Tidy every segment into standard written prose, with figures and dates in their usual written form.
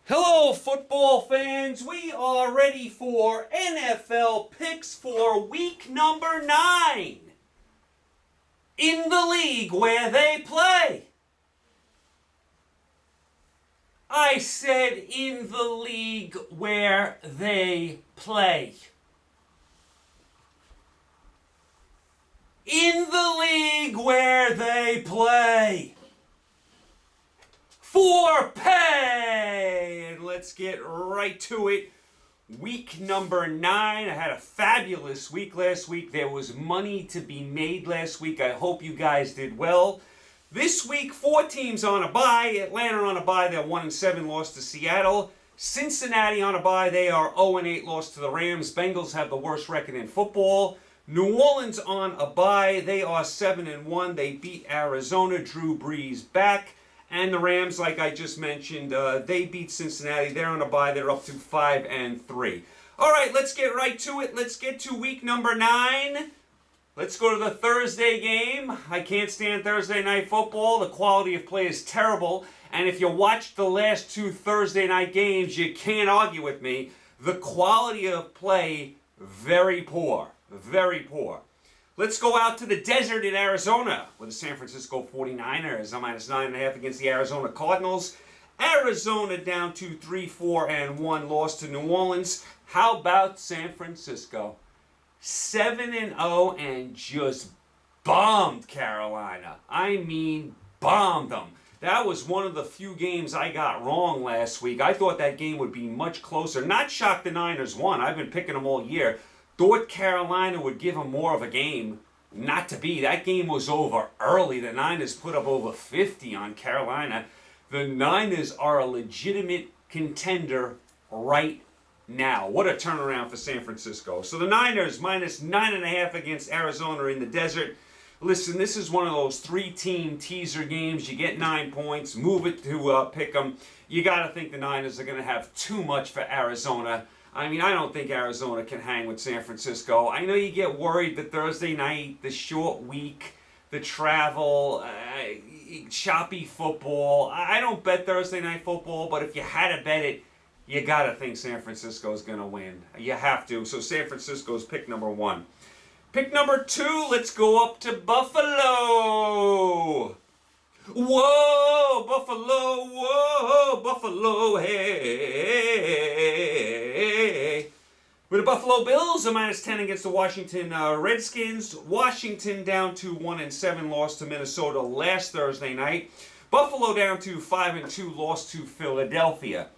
Hello, football fans. We are ready for NFL picks for week number 9 in the league where they play. I said in the league where they play. In the league where they play. For pay! And let's get right to it. Week number 9. I had a fabulous week last week. There was money to be made last week. I hope you guys did well. This week, 4 teams on a bye. Atlanta on a bye. They're 1-7, lost to Seattle. Cincinnati on a bye. They are 0-8, lost to the Rams. Bengals have the worst record in football. New Orleans on a bye. They are 7-1. They beat Arizona. Drew Brees back. And the Rams, like I just mentioned, they beat Cincinnati. They're on a bye. They're up to 5-3. All right, let's get right to it. Let's get to week number 9. Let's go to the Thursday game. I can't stand Thursday night football. The quality of play is terrible. And if you watched the last 2 Thursday night games, you can't argue with me. The quality of play, very poor. Very poor. Let's go out to the desert in Arizona with the San Francisco 49ers. I'm -9.5 against the Arizona Cardinals. Arizona down to 3-4-1, lost to New Orleans. How about San Francisco? 7-0 and just bombed Carolina. I mean, bombed them. That was one of the few games I got wrong last week. I thought that game would be much closer. Not shocked the Niners won. I've been picking them all year. Thought Carolina would give them more of a game. Not to be. That game was over early. The Niners put up over 50 on Carolina. The Niners are a legitimate contender right now. What a turnaround for San Francisco. So the Niners -9.5 against Arizona in the desert. Listen, this is one of those 3-team teaser games. You get 9 points. Move it to pick them. You got to think the Niners are going to have too much for Arizona. I mean, I don't think Arizona can hang with San Francisco. I know you get worried the Thursday night, the short week, the travel, choppy football. I don't bet Thursday night football, but if you had to bet it, you got to think San Francisco's going to win. You have to. So San Francisco's pick number 1. Pick number 2, let's go up to Buffalo. Whoa, Buffalo, whoa, Buffalo, hey. With the Buffalo Bills, a -10 against the Washington Redskins. Washington down to 1-7, lost to Minnesota last Thursday night. Buffalo down to 5-2, lost to Philadelphia.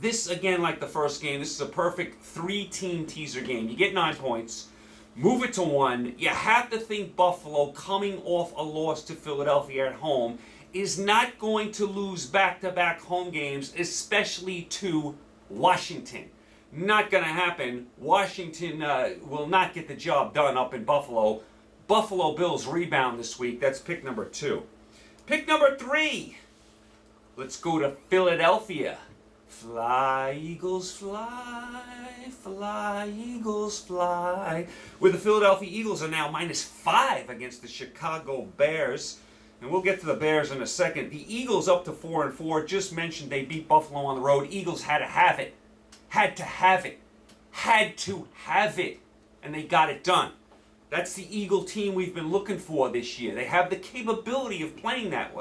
This, again, like the first game, this is a perfect 3-team teaser game. You get 9 points. Move it to 1. You have to think Buffalo, coming off a loss to Philadelphia at home, is not going to lose back-to-back home games, especially to Washington. Not going to happen. Washington will not get the job done up in Buffalo. Buffalo Bills rebound this week. That's pick number 2. Pick number 3. Let's go to Philadelphia. Fly, Eagles, fly, fly, Eagles, fly. Where the Philadelphia Eagles are now -5 against the Chicago Bears. And we'll get to the Bears in a second. The Eagles up to 4-4. Just mentioned they beat Buffalo on the road. Eagles had to have it. Had to have it. Had to have it. And they got it done. That's the Eagle team we've been looking for this year. They have the capability of playing that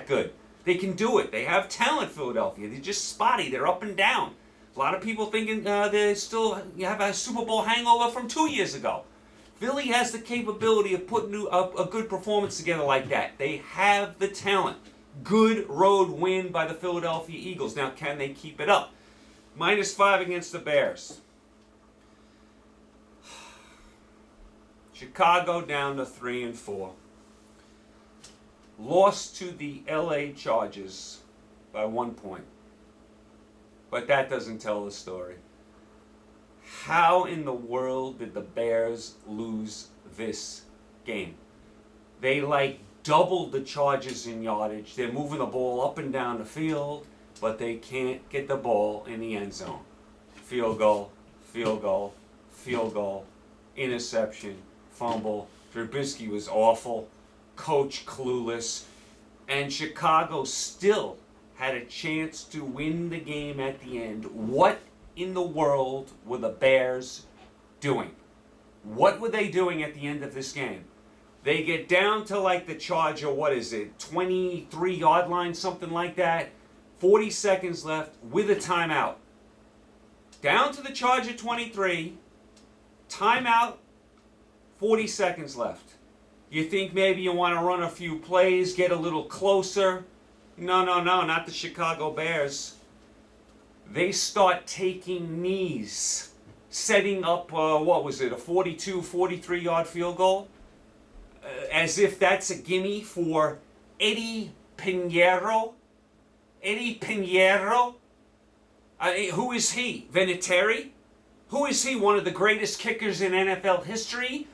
good. They can do it. They have talent, Philadelphia. They're just spotty. They're up and down. A lot of people thinking they still have a Super Bowl hangover from 2 years ago. Philly has the capability of putting a good performance together like that. They have the talent. Good road win by the Philadelphia Eagles. Now, can they keep it up? -5 against the Bears. Chicago down to 3-4. Lost to the LA Chargers by 1 point. But that doesn't tell the story. How in the world did the Bears lose this game? They doubled the Chargers in yardage. They're moving the ball up and down the field, but they can't get the ball in the end zone. Field goal, field goal, field goal, interception, fumble. Trubisky was awful. Coach clueless, and Chicago still had a chance to win the game at the end. What in the world were the Bears doing? What were they doing at the end of this game? They get down to like the Charger, 23-yard line, something like that. 40 seconds left with a timeout. Down to the Charger 23. Timeout, 40 seconds left. You think maybe you want to run a few plays, get a little closer. No, not the Chicago Bears. They start taking knees, setting up, a 42, 43-yard field goal? As if that's a gimme for Eddie Pinheiro. Eddie Pinheiro? Who is he? Vinatieri? Who is he? One of the greatest kickers in NFL history?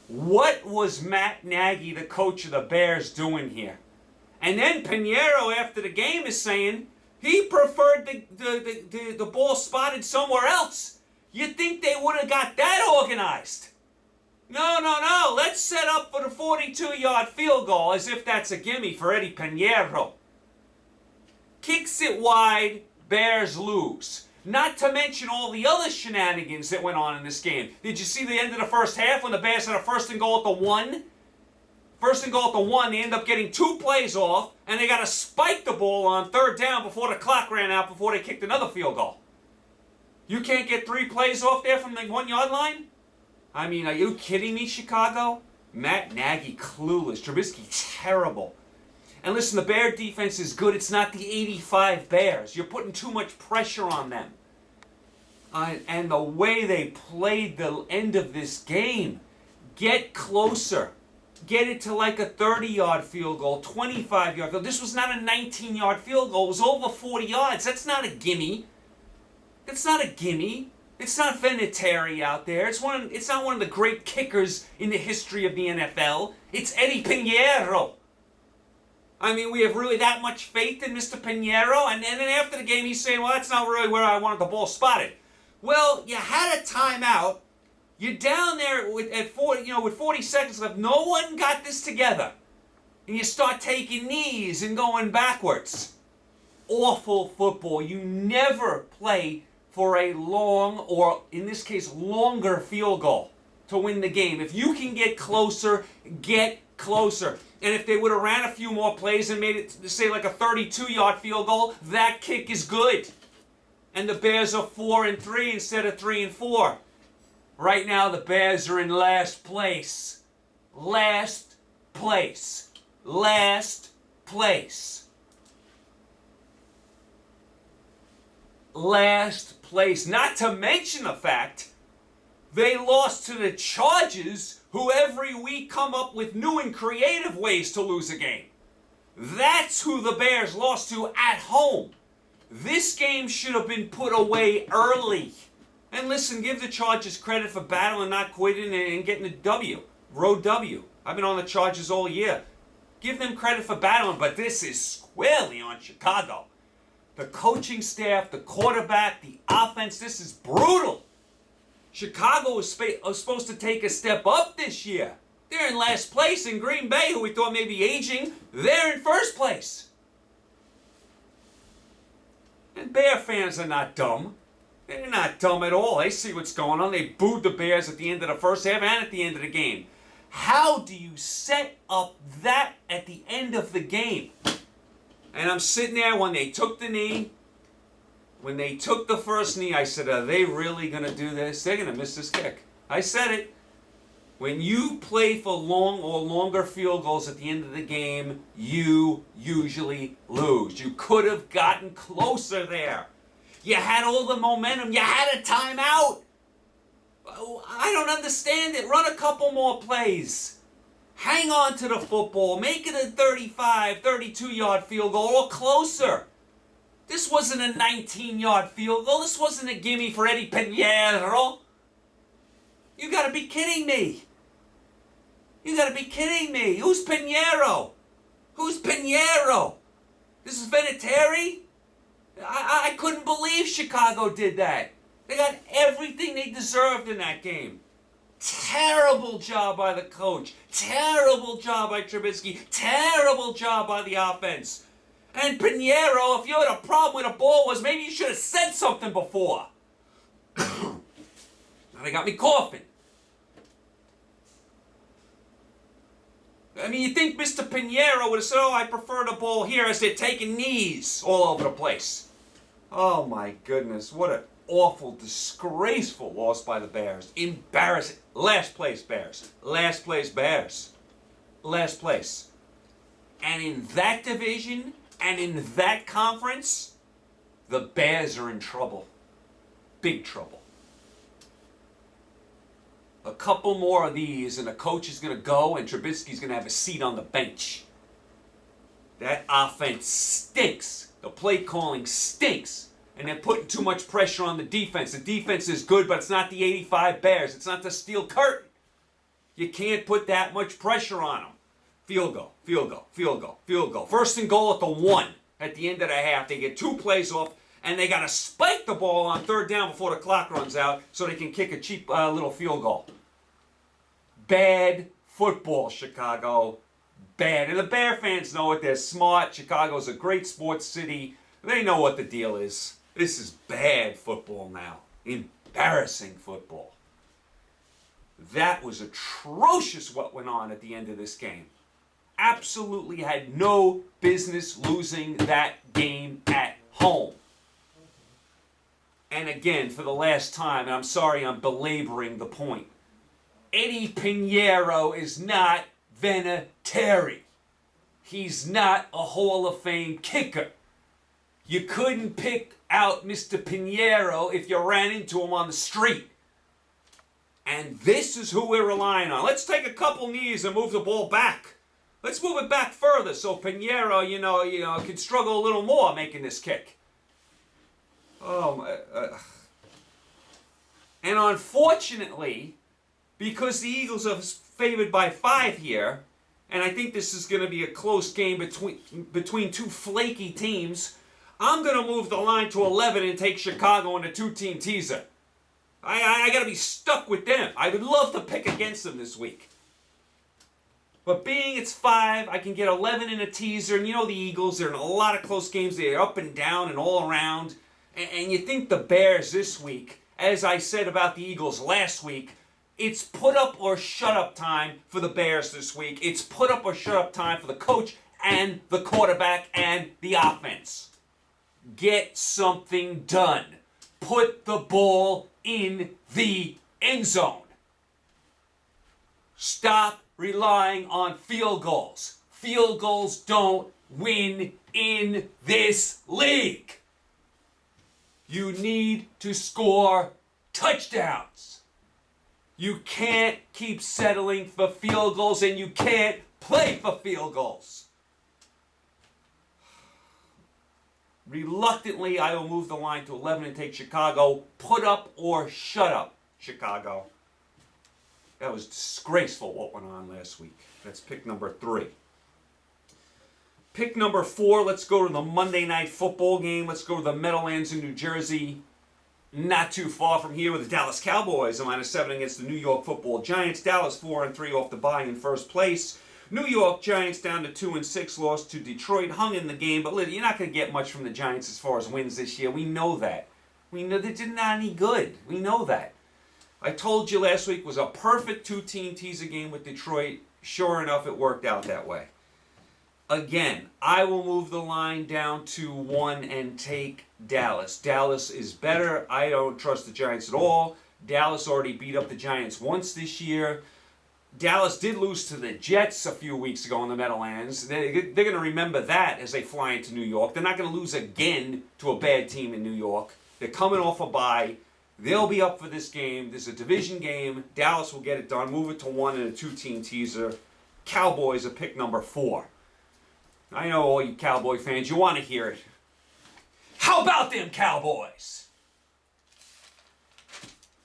What was Matt Nagy, the coach of the Bears, doing here? And then Pinheiro, after the game, is saying he preferred the ball spotted somewhere else. You'd think they would have got that organized. No. Let's set up for the 42-yard field goal as if that's a gimme for Eddie Pinheiro. Kicks it wide, Bears lose. Not to mention all the other shenanigans that went on in this game. Did you see the end of the first half when the Bears had a first and goal at the 1? First and goal at the 1, they end up getting 2 plays off, and they got to spike the ball on third down before the clock ran out before they kicked another field goal. You can't get 3 plays off there from the 1-yard line? I mean, are you kidding me, Chicago? Matt Nagy, clueless. Trubisky, terrible. And listen, the Bear defense is good. It's not the 85 Bears. You're putting too much pressure on them. And the way they played the end of this game, get closer. Get it to like a 30-yard field goal, 25-yard field goal. This was not a 19-yard field goal. It was over 40 yards. That's not a gimme. That's not a gimme. It's not Vinatieri out there. It's not one of the great kickers in the history of the NFL. It's Eddie Pinheiro. I mean, we have really that much faith in Mr. Pinheiro? And then after the game, he's saying, well, that's not really where I wanted the ball spotted. Well, you had a timeout. You're down there with 40 seconds left. No one got this together. And you start taking knees and going backwards. Awful football. You never play for a long, or in this case, longer field goal to win the game. If you can get closer, get closer. And if they would have ran a few more plays and made it, say, like a 32-yard field goal, that kick is good. And the Bears are 4-3 instead of 3-4. Right now, the Bears are in last place. Last place. Last place. Last place. Not to mention the fact they lost to the Chargers, who every week come up with new and creative ways to lose a game. That's who the Bears lost to at home. This game should have been put away early. And listen, give the Chargers credit for battling, not quitting, and getting a W. Road W. I've been on the Chargers all year. Give them credit for battling, but this is squarely on Chicago. The coaching staff, the quarterback, the offense, this is brutal. Chicago was supposed to take a step up this year. They're in last place, in Green Bay, who we thought may be aging. They're in first place. And Bear fans are not dumb. They're not dumb at all. They see what's going on. They booed the Bears at the end of the first half and at the end of the game. How do you set up that at the end of the game? And I'm sitting there when they took the knee. When they took the first knee, I said, are they really going to do this? They're going to miss this kick. I said it. When you play for long or longer field goals at the end of the game, you usually lose. You could have gotten closer there. You had all the momentum. You had a timeout. I don't understand it. Run a couple more plays. Hang on to the football. Make it a 35, 32-yard field goal or closer. This wasn't a 19-yard field goal. This wasn't a gimme for Eddie Pinheiro. You got to be kidding me. You got to be kidding me. Who's Pinheiro? Who's Pinheiro? This is Vinatieri? I couldn't believe Chicago did that. They got everything they deserved in that game. Terrible job by the coach. Terrible job by Trubisky. Terrible job by the offense. And Pinheiro, if you had a problem with a ball, was maybe you should have said something before. Now they got me coughing. I mean, you think Mr. Pinheiro would have said, oh, I prefer the ball here, as they're taking knees all over the place. Oh, my goodness. What an awful, disgraceful loss by the Bears. Embarrassing. Last place, Bears. Last place, Bears. Last place. And in that division, and in that conference, the Bears are in trouble. Big trouble. A couple more of these, and the coach is going to go, and Trubisky's going to have a seat on the bench. That offense stinks. The play calling stinks. And they're putting too much pressure on the defense. The defense is good, but it's not the 85 Bears. It's not the steel curtain. You can't put that much pressure on them. Field goal, field goal, field goal, field goal. First and goal at the 1 at the end of the half. They get 2 plays off, and they got to spike the ball on 3rd down before the clock runs out so they can kick a cheap little field goal. Bad football, Chicago. Bad. And the Bear fans know it. They're smart. Chicago's a great sports city. They know what the deal is. This is bad football now. Embarrassing football. That was atrocious what went on at the end of this game. Absolutely had no business losing that game at home. And again, for the last time, and I'm sorry I'm belaboring the point, Eddie Pinheiro is not Vinatieri. He's not a Hall of Fame kicker. You couldn't pick out Mr. Pinheiro if you ran into him on the street. And this is who we're relying on. Let's take a couple knees and move the ball back. Let's move it back further so Pinheiro, can struggle a little more making this kick. And unfortunately, because the Eagles are favored by 5 here, and I think this is going to be a close game between 2 flaky teams, I'm going to move the line to 11 and take Chicago in a 2-team teaser. I got to be stuck with them. I would love to pick against them this week. But being it's 5, I can get 11 in a teaser. And you know the Eagles, they're in a lot of close games. They're up and down and all around. And you think the Bears this week, as I said about the Eagles last week, it's put up or shut up time for the Bears this week. It's put up or shut up time for the coach and the quarterback and the offense. Get something done. Put the ball in the end zone. Stop relying on field goals. Field goals don't win in this league. You need to score touchdowns. You can't keep settling for field goals, and you can't play for field goals. Reluctantly, I will move the line to 11 and take Chicago. Put up or shut up, Chicago. That was disgraceful what went on last week. That's pick number 3. Pick number 4, let's go to the Monday Night Football game. Let's go to the Meadowlands in New Jersey. Not too far from here with the Dallas Cowboys, a -7 against the New York Football Giants. Dallas 4-3 off the bye in first place. New York Giants down to 2-6, lost to Detroit, hung in the game, but you're not going to get much from the Giants as far as wins this year. We know that. We know they're not any good. We know that. I told you last week was a perfect 2-team teaser game with Detroit. Sure enough, it worked out that way. Again, I will move the line down to 1 and take Dallas. Dallas is better. I don't trust the Giants at all. Dallas already beat up the Giants once this year. Dallas did lose to the Jets a few weeks ago in the Meadowlands. They're going to remember that as they fly into New York. They're not going to lose again to a bad team in New York. They're coming off a bye. They'll be up for this game. This is a division game. Dallas will get it done. Move it to 1 and a 2-team teaser. Cowboys are pick number 4. I know all you Cowboy fans, you want to hear it. How about them Cowboys?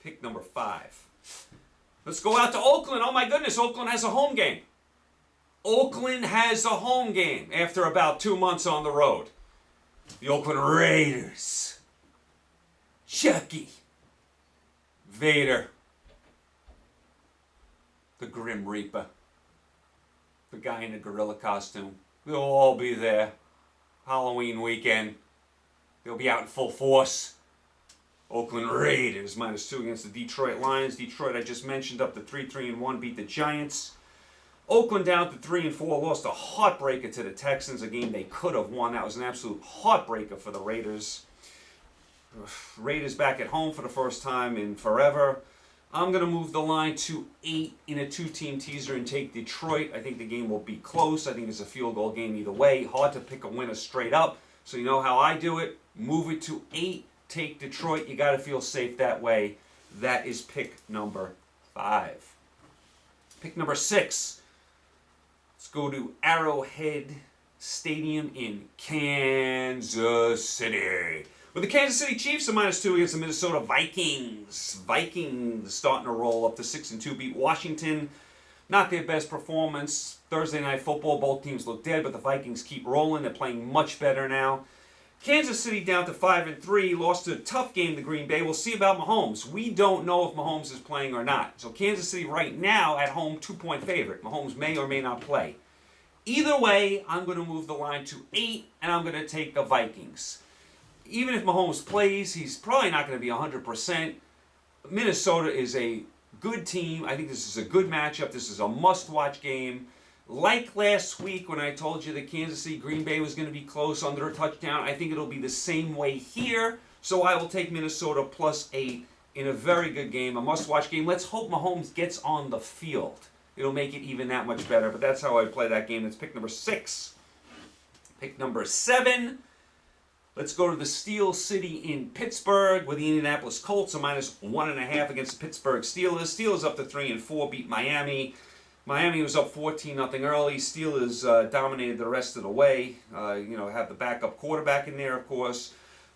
Pick number 5. Let's go out to Oakland. Oh my goodness, Oakland has a home game. Oakland has a home game after about 2 months on the road. The Oakland Raiders. Chucky. Vader. The Grim Reaper. The guy in the gorilla costume. They'll all be there. Halloween weekend. They'll be out in full force. Oakland Raiders -2 against the Detroit Lions. Detroit, I just mentioned, up to 3-1, beat the Giants. Oakland down to 3-4, lost a heartbreaker to the Texans, a game they could have won. That was an absolute heartbreaker for the Raiders. Raiders back at home for the first time in forever. I'm going to move the line to 8 in a 2-team teaser and take Detroit. I think the game will be close. I think it's a field goal game either way. Hard to pick a winner straight up. So you know how I do it. Move it to 8. Take Detroit. You got to feel safe that way. That is pick number 5. Pick number 6. Let's go to Arrowhead Stadium in Kansas City. With the Kansas City Chiefs at -2 against the Minnesota Vikings. Vikings starting to roll up to 6-2, beat Washington. Not their best performance. Thursday Night Football, both teams look dead, but the Vikings keep rolling. They're playing much better now. Kansas City down to 5-3, lost a tough game to Green Bay. We'll see about Mahomes. We don't know if Mahomes is playing or not. So Kansas City right now at home, 2-point favorite. Mahomes may or may not play. Either way, I'm going to move the line to 8, and I'm going to take the Vikings. Even if Mahomes plays, he's probably not going to be 100%. Minnesota is a good team. I think this is a good matchup. This is a must-watch game. Like last week when I told you that Kansas City Green Bay was going to be close under a touchdown, I think it'll be the same way here. So I will take Minnesota +8 in a very good game, a must-watch game. Let's hope Mahomes gets on the field. It'll make it even that much better, but that's how I play that game. That's pick number 6. Pick number 7. Let's go to the Steel City in Pittsburgh with the Indianapolis Colts, a -1.5 against the Pittsburgh Steelers. Steelers up to 3-4, beat Miami. Miami was up 14-0 early. Steelers dominated the rest of the way. Have the backup quarterback in there, of course.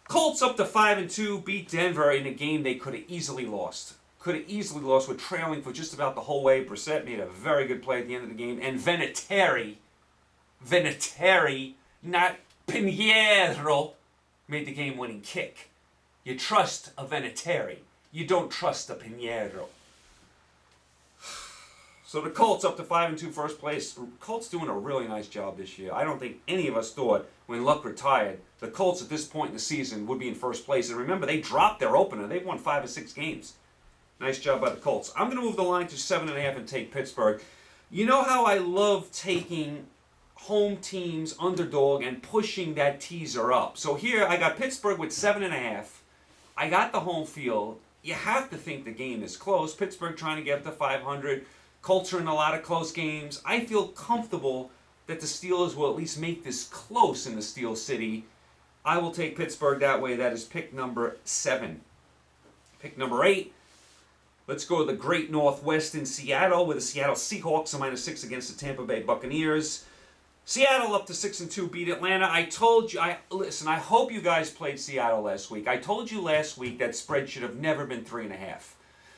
Colts up to 5-2, beat Denver in a game they could have easily lost. We're trailing for just about the whole way. Brissett made a very good play at the end of the game. And Vinatieri, not Pinheiro, made the game-winning kick. You trust a Vinatieri. You don't trust a Pinheiro. So the Colts up to 5-2, first place. Colts doing a really nice job this year. I don't think any of us thought when Luck retired, the Colts at this point in the season would be in first place. And remember, they dropped their opener. They've won 5 or 6 games. Nice job by the Colts. I'm going to move the line to 7.5 and take Pittsburgh. You know how I love taking home teams underdog and pushing that teaser up. So here I got Pittsburgh with 7.5. I got the home field. You have to think the game is close. Pittsburgh trying to get up to 500. Colts are in a lot of close games. I feel comfortable that the Steelers will at least make this close in the Steel City. I will take Pittsburgh that way. That is pick number 7. Pick number 8. Let's go to the Great Northwest in Seattle with the Seattle Seahawks, a -6 against the Tampa Bay Buccaneers. Seattle up to 6-2, beat Atlanta. I told you, listen, I hope you guys played Seattle last week. I told you last week that spread should have never been 3.5.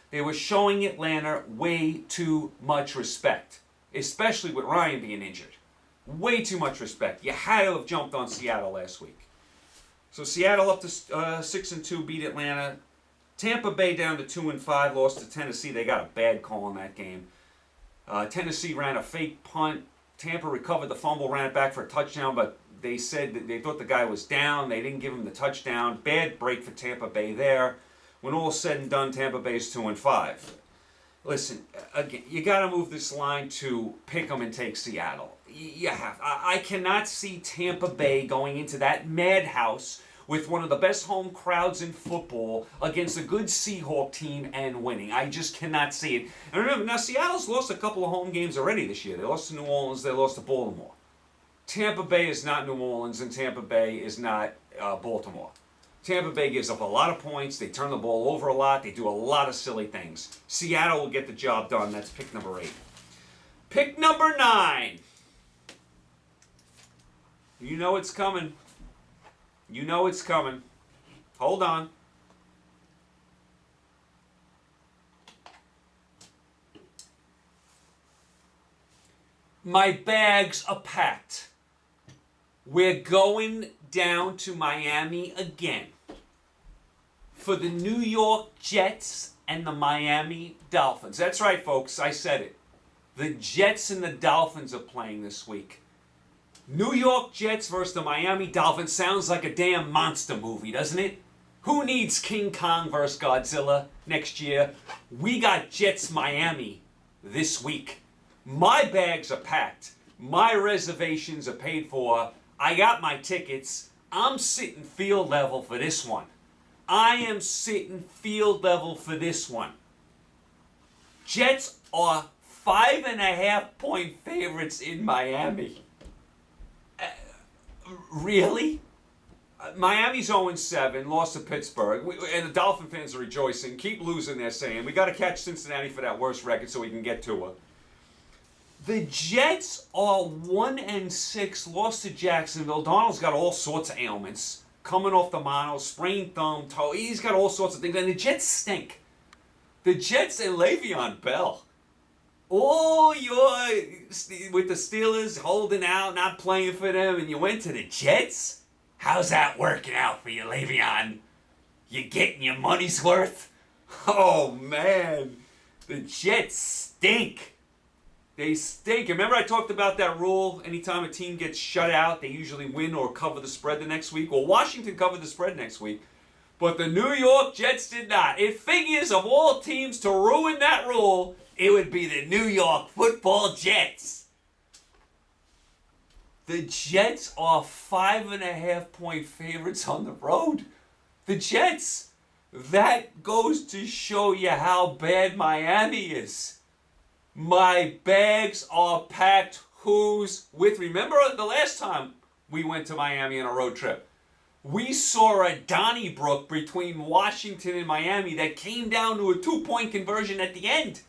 They were showing Atlanta way too much respect, especially with Ryan being injured. Way too much respect. You had to have jumped on Seattle last week. So Seattle up to 6-2, beat Atlanta. Tampa Bay down to 2-5, lost to Tennessee. They got a bad call in that game. Tennessee ran a fake punt. Tampa recovered the fumble, ran it back for a touchdown, but they said that they thought the guy was down. They didn't give him the touchdown. Bad break for Tampa Bay there. When all's said and done, Tampa Bay's 2-5. Listen, again, you got to move this line to pick them and take Seattle. You have. I cannot see Tampa Bay going into that madhouse with one of the best home crowds in football against a good Seahawk team and winning. I just cannot see it. And remember, now Seattle's lost a couple of home games already this year. They lost to New Orleans, they lost to Baltimore. Tampa Bay is not New Orleans, and Tampa Bay is not Baltimore. Tampa Bay gives up a lot of points. They turn the ball over a lot. They do a lot of silly things. Seattle will get the job done. That's pick number 8. Pick number 9. You know it's coming. You know it's coming. Hold on. My bags are packed. We're going down to Miami again for the New York Jets and the Miami Dolphins. That's right, folks. I said it. The Jets and the Dolphins are playing this week. New York Jets versus the Miami Dolphins sounds like a damn monster movie, doesn't it? Who needs King Kong versus Godzilla next year? We got Jets Miami this week. My bags are packed. My reservations are paid for. I got my tickets. I'm sitting field level for this one. I am sitting field level for this one. Jets are 5.5-point favorites in Miami. Really? Miami's 0-7, lost to Pittsburgh, and the Dolphin fans are rejoicing. Keep losing, they're saying. We got to catch Cincinnati for that worst record so we can get to her. The Jets are 1-6, lost to Jacksonville. Donald's got all sorts of ailments. Coming off the mono, sprained thumb, toe. He's got all sorts of things. And the Jets stink. The Jets and Le'Veon Bell. Oh, you're with the Steelers holding out, not playing for them, and you went to the Jets? How's that working out for you, Le'Veon? You getting your money's worth? Oh, man. The Jets stink. They stink. Remember I talked about that rule? Anytime a team gets shut out, they usually win or cover the spread the next week. Well, Washington covered the spread next week. But the New York Jets did not. It figures of all teams to ruin that rule, it would be the New York Football Jets. The Jets are 5.5-point favorites on the road. The Jets. That goes to show you how bad Miami is. My bags are packed. Who's with? Remember the last time we went to Miami on a road trip? We saw a Donnybrook between Washington and Miami that came down to a 2-point conversion at the end.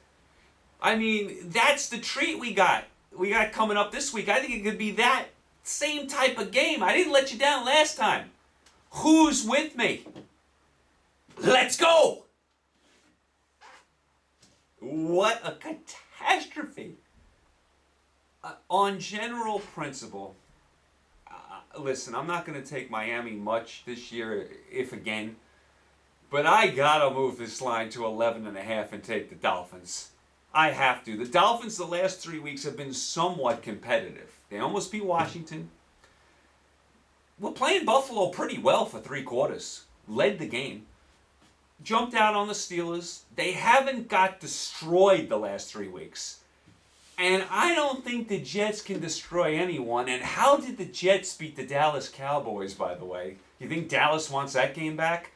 I mean, that's the treat we got. We got coming up this week. I think it could be that same type of game. I didn't let you down last time. Who's with me? Let's go! What a catastrophe. On general principle, listen, I'm not going to take Miami much this year, if again, but I got to move this line to 11.5 and take the Dolphins. I have to. The Dolphins the last 3 weeks have been somewhat competitive. They almost beat Washington. We're playing Buffalo pretty well for 3 quarters. Led the game. Jumped out on the Steelers. They haven't got destroyed the last 3 weeks. And I don't think the Jets can destroy anyone. And how did the Jets beat the Dallas Cowboys, by the way? You think Dallas wants that game back?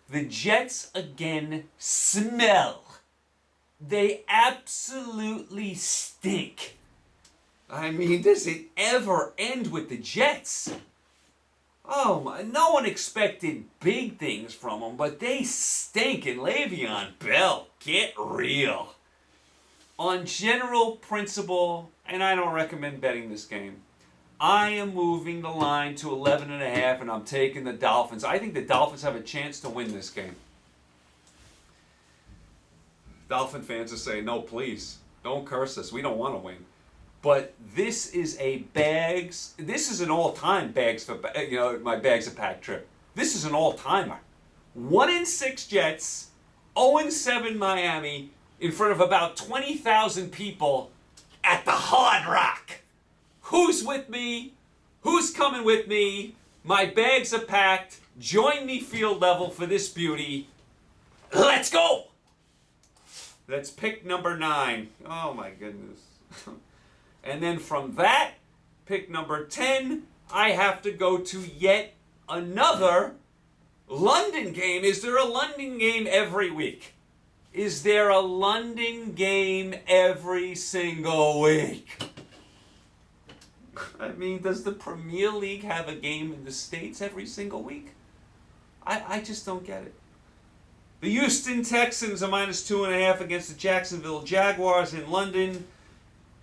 The Jets, again, smell. They absolutely stink. I mean, does it ever end with the Jets? Oh, my, no one expected big things from them, but they stink. And Le'Veon Bell, get real. On general principle, and I don't recommend betting this game, I am moving the line to 11.5, and I'm taking the Dolphins. I think the Dolphins have a chance to win this game. Dolphin fans are saying, no, please, don't curse us. We don't want to win. But this is this is an all-time my bags are packed trip. This is an all-timer. 1-6 Jets, 0-7 Miami, in front of about 20,000 people at the Hard Rock. Who's with me? Who's coming with me? My bags are packed. Join me field level for this beauty. Let's go! That's pick number 9. Oh my goodness. And then from that, pick number 10, I have to go to yet another London game. Is there a London game every week? Is there a London game every single week? I mean, does the Premier League have a game in the States every single week? I just don't get it. The Houston Texans are -2.5 against the Jacksonville Jaguars in London.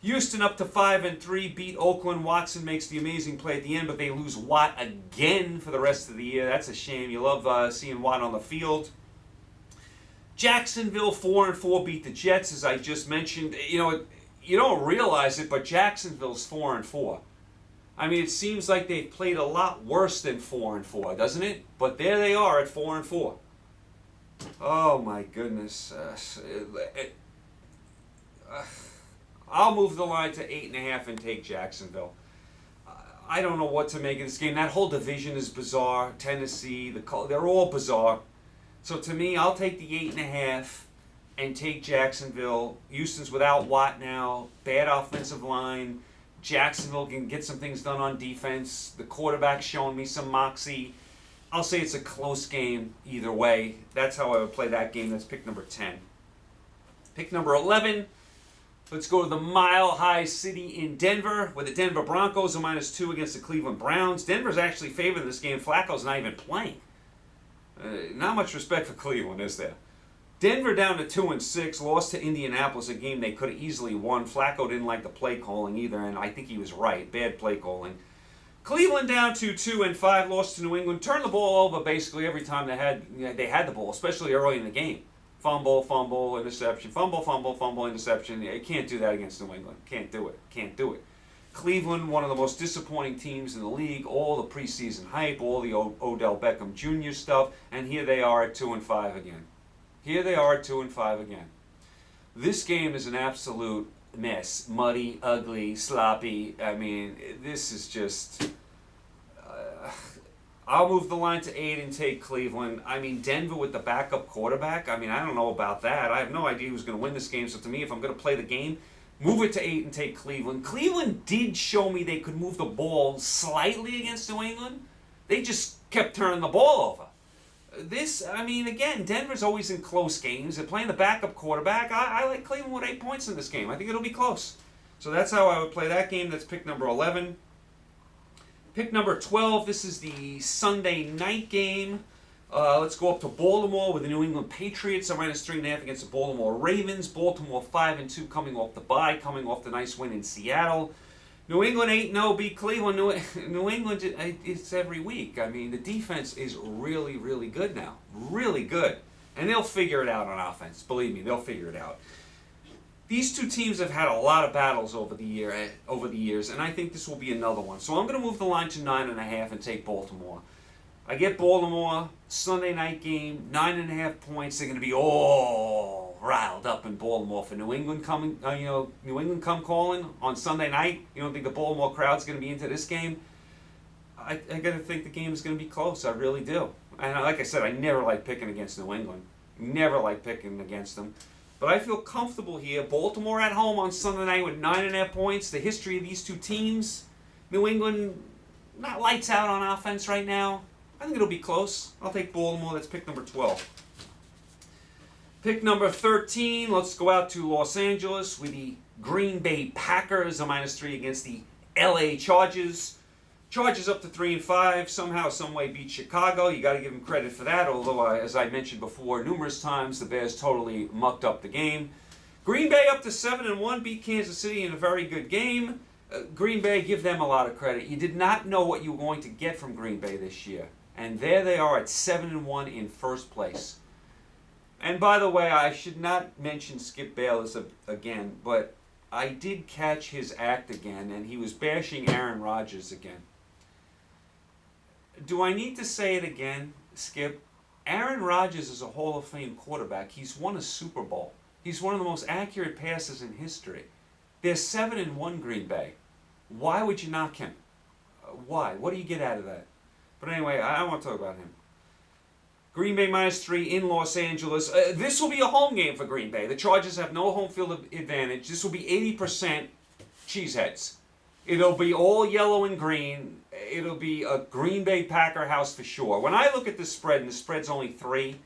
Houston up to 5-3, beat Oakland. Watson makes the amazing play at the end, but they lose Watt again for the rest of the year. That's a shame. You love seeing Watt on the field. Jacksonville 4-4 beat the Jets, as I just mentioned. You know, you don't realize it, but Jacksonville's 4-4. I mean, it seems like they've played a lot worse than 4-4, doesn't it? But there they are at 4-4. Oh my goodness. I'll move the line to 8.5 and take Jacksonville. I don't know what to make of this game. That whole division is bizarre. Tennessee, they're all bizarre. So to me, I'll take the 8.5 and take Jacksonville. Houston's without Watt now. Bad offensive line. Jacksonville can get some things done on defense. The quarterback's showing me some moxie. I'll say it's a close game either way. That's how I would play that game. That's pick number 10. Pick number 11. Let's go to the Mile High City in Denver, where the Denver Broncos are -2 against the Cleveland Browns. Denver's actually favored in this game. Flacco's not even playing. Not much respect for Cleveland, is there? Denver down to 2-6, lost to Indianapolis, a game they could have easily won. Flacco didn't like the play calling either, and I think he was right. Bad play calling. Cleveland down to 2-5, lost to New England. Turned the ball over basically every time they had the ball, especially early in the game. Fumble, interception. Fumble, interception. You can't do that against New England. Can't do it. Cleveland, one of the most disappointing teams in the league. All the preseason hype, all the Odell Beckham Jr. stuff, and here they are at 2-5 again. This game is an absolute mess. Muddy, ugly, sloppy. I mean, this is just... I'll move the line to 8 and take Cleveland. I mean, Denver with the backup quarterback. I mean, I don't know about that. I have no idea who's going to win this game. So to me, if I'm going to play the game, move it to 8 and take Cleveland. Cleveland did show me they could move the ball slightly against New England. They just kept turning the ball over. Again, Denver's always in close games. They're playing the backup quarterback. I like Cleveland with 8 points in this game. I think it'll be close. So that's how I would play that game. That's pick number 11. Pick number 12. This is the Sunday night game. Let's go up to Baltimore with the New England Patriots. I'm -3.5 against the Baltimore Ravens. Baltimore 5-2 coming off the bye, coming off the nice win in Seattle. New England 8-0 beat Cleveland. New England, it's every week. I mean, the defense is really, really good now. Really good. And they'll figure it out on offense. Believe me, they'll figure it out. These two teams have had a lot of battles over the years, and I think this will be another one. So I'm going to move the line to 9.5 and take Baltimore. I get Baltimore, Sunday night game, 9.5 points. They're going to be all riled up in Baltimore for New England coming. New England come calling on Sunday night. You don't think the Baltimore crowd's going to be into this game? I got to think the game is going to be close. I really do. And like I said, I never like picking against New England. Never like picking against them. But I feel comfortable here. Baltimore at home on Sunday night with 9.5 points. The history of these two teams. New England, not lights out on offense right now. I think it'll be close. I'll take Baltimore. That's pick number 12. Pick number 13. Let's go out to Los Angeles with the Green Bay Packers, a -3 against the LA Chargers. Chargers up to 3-5. Somehow, someway beat Chicago. You got to give them credit for that. Although, as I mentioned before numerous times, the Bears totally mucked up the game. Green Bay up to 7-1. Beat Kansas City in a very good game. Green Bay, give them a lot of credit. You did not know what you were going to get from Green Bay this year. And there they are at 7-1 in first place. And by the way, I should not mention Skip Bayless again, but I did catch his act again, and he was bashing Aaron Rodgers again. Do I need to say it again, Skip? Aaron Rodgers is a Hall of Fame quarterback. He's won a Super Bowl. He's one of the most accurate passers in history. They're 7-1, Green Bay. Why would you knock him? Why? What do you get out of that? But anyway, I don't want to talk about him. Green Bay -3 in Los Angeles. This will be a home game for Green Bay. The Chargers have no home field advantage. This will be 80% cheeseheads. It'll be all yellow and green. It'll be a Green Bay Packer house for sure. When I look at the spread, and the spread's only 3,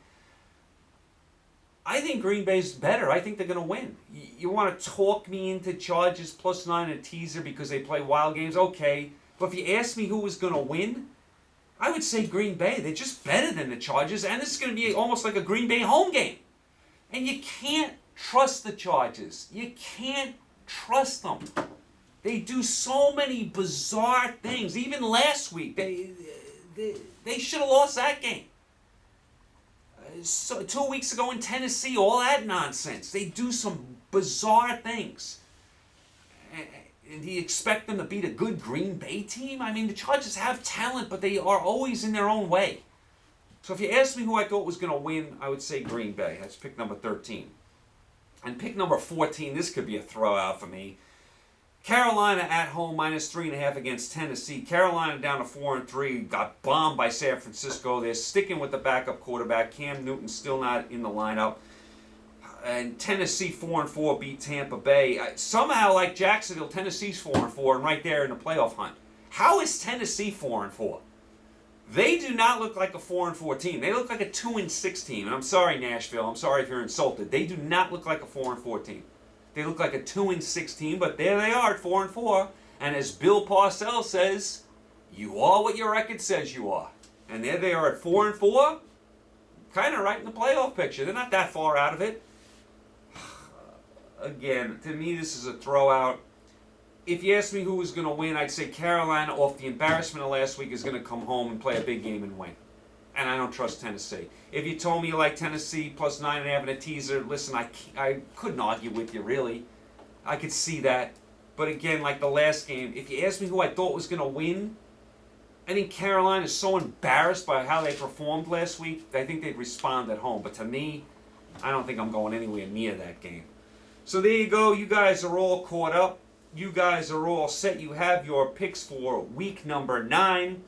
I think Green Bay's better. I think they're going to win. You want to talk me into Chargers +9 and a teaser because they play wild games? Okay. But if you ask me who was going to win, I would say Green Bay. They're just better than the Chargers, and this is going to be almost like a Green Bay home game. And you can't trust the Chargers. You can't trust them. They do so many bizarre things. Even last week, they should have lost that game. So 2 weeks ago in Tennessee, all that nonsense. They do some bizarre things. And do you expect them to beat a good Green Bay team? I mean, the Chargers have talent, but they are always in their own way. So if you ask me who I thought was going to win, I would say Green Bay. That's pick number 13. And pick number 14, this could be a throwout for me. Carolina at home -3.5 against Tennessee. Carolina down to 4-3. Got bombed by San Francisco. They're sticking with the backup quarterback. Cam Newton's still not in the lineup. And Tennessee 4-4 beat Tampa Bay. Somehow, like Jacksonville, Tennessee's 4-4 and right there in the playoff hunt. How is Tennessee 4-4? They do not look like a 4-4 team. They look like a 2-6 team. And I'm sorry, Nashville. I'm sorry if you're insulted. They do not look like a 4-4 team. They look like a 2-6 team, but there they are at 4-4. And as Bill Parcells says, you are what your record says you are. And there they are at 4-4, kind of right in the playoff picture. They're not that far out of it. Again, to me, this is a throwout. If you ask me who was going to win, I'd say Carolina, off the embarrassment of last week, is going to come home and play a big game and win. And I don't trust Tennessee. If you told me you like Tennessee plus 9.5 and a teaser, listen, I couldn't argue with you, really. I could see that. But again, like the last game, if you asked me who I thought was going to win, I think Carolina is so embarrassed by how they performed last week, I think they'd respond at home. But to me, I don't think I'm going anywhere near that game. So there you go. You guys are all caught up. You guys are all set. You have your picks for week number 9.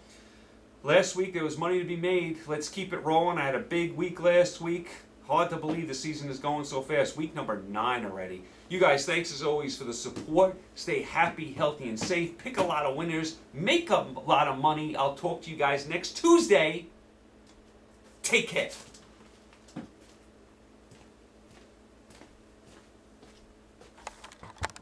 Last week there was money to be made. Let's keep it rolling. I had a big week last week. Hard to believe the season is going so fast. Week number 9 already. You guys, thanks as always for the support. Stay happy, healthy, and safe. Pick a lot of winners. Make a lot of money. I'll talk to you guys next Tuesday. Take care.